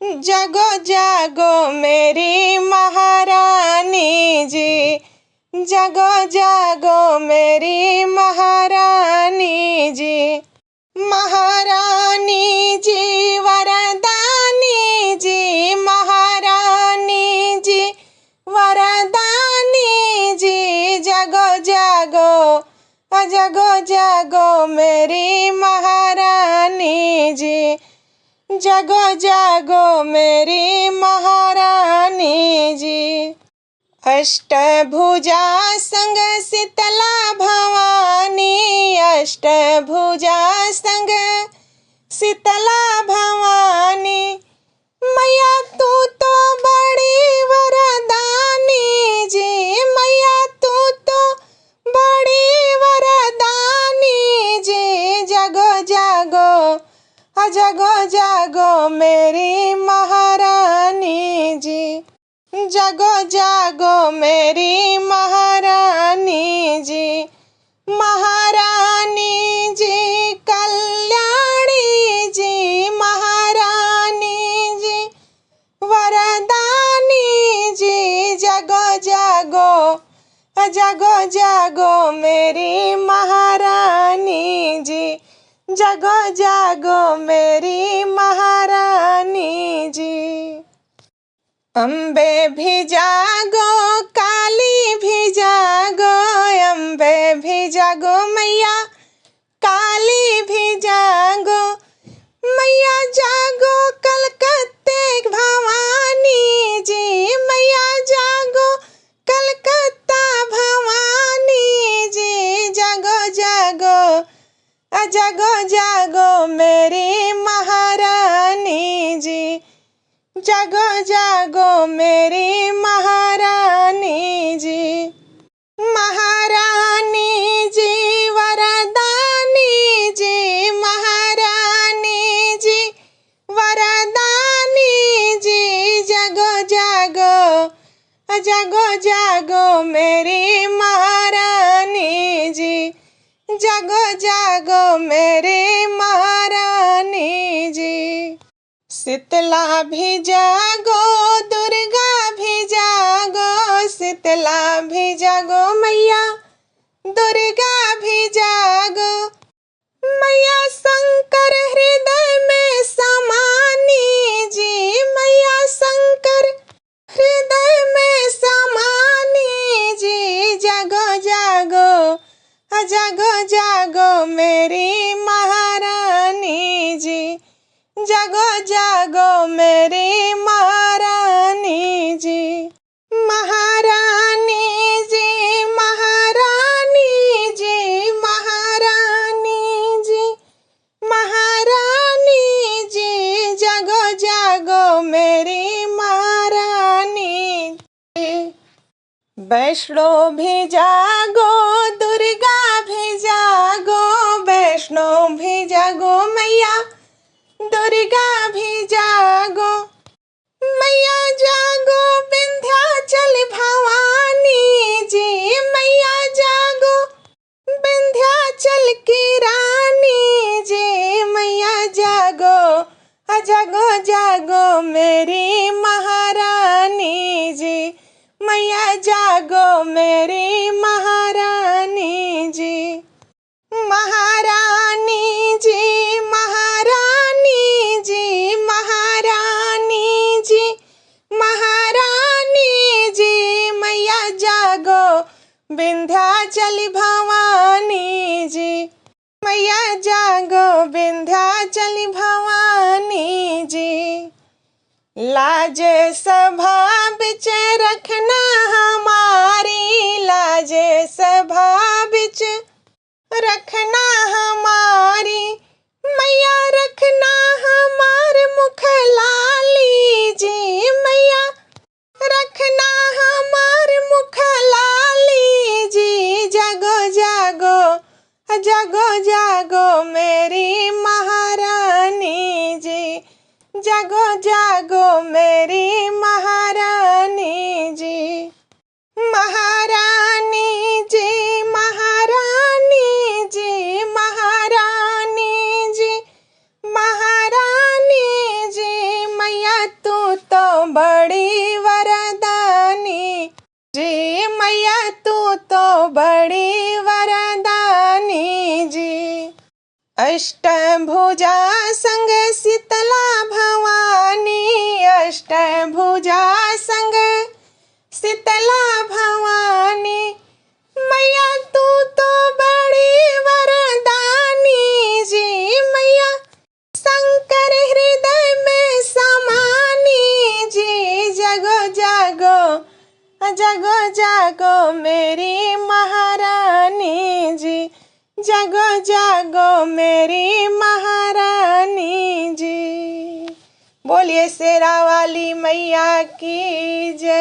जागो जागो मेरी महारानी जी, जागो जागो मेरी महारानी जी। महारानी जी वरदानी जी, महारानी जी वरदानी जी। जागो जागो जागो जागो मेरी महारानी जी, जागो जागो मेरी महारानी जी। अष्टभुजा संग शीतला भवानी, अष्टभुजा संग शीतला भवानी। मैया तू तो बड़ी वरदानी जी, मैया तू तो बड़ी वरदानी जी। जागो जागो जागो जागो मेरी महारानी जी, जागो जागो मेरी महारानी जी। महारानी जी कल्याणी जी, महारानी जी वरदानी जी। जागो जागो जागो जागो मेरी महारानी जी, जागो जागो मेरी महारानी जी। अम्बे भी जागो काली भी जागो, अम्बे भी जागो मैया काली भी जागो। मैया जागो कलकत्ते भवानी जी, मैया जागो कलकत्ता भवानी जी। जागो जागो जागो जागो मेरी महारानी जी, जागो जागो मेरी महारानी जी। महारानी जी वरदानी जी, महारानी जी वरदानी जी। जागो जागो जागो जागो मेरी महारानी जी, जागो जागो मेरी महारानी जी। शीतला भी जागो दुर्गा भी जागो, शीतला भी जागो मैया दुर्गा भी जागो। मैया शंकर हृदय में समानी जी, मैया शंकर हृदय में समानी जी। जागो जागो जागो जागो मेरी महारानी जी, जागो जागो मेरी महारानी जी। महारानी जी महारानी जी महारानी जी महारानी जी। जागो जागो मेरी महारानी जी। वैष्णो भी जागो दुर्गा भी जागो, वैष्णो भी जागो मैया दुर्गा भी जागो। मैया जागो विंध्याचल भवानी जी, मैया जागो विंध्याचल की रानी जी। मैया जागो जागो जागो मेरी महारानी जी, मैया जागो मेरी महारानी जी। महारानी जी महारानी जी महारानी जी महारानी जी। मैया जागो विंध्याचल भवानी जी, मैया जागो विंध्याचल भवानी जी। लाज सभा बिच रखना हमारी, लाज सभा बिच रखना हमारी। मैया रखना हमारे मुख लाली जी, मैया रखना हमारे मुख लाली जी। जागो जागो जागो जागो मेरी महारानी जी, जागो जागो मेरी महारानी जी। महारानी जी महारानी जी महारानी जी महारानी जी। मैया तो बड़ी वरदानी जी, मैया तू तो बड़ी वरदानी जी। अष्टभुजा संग शीतला भवानी, अष्टभुजा संग शीतला भवानी, मैया तू तो बड़ी वरदानी जी। मैया शंकर हृदय में समानी जी। जगो जागो जगो जागो मेरी महारानी जी, जगो जागो मेरी महारानी जी। बोलिए शेरा वाली मैया की जय।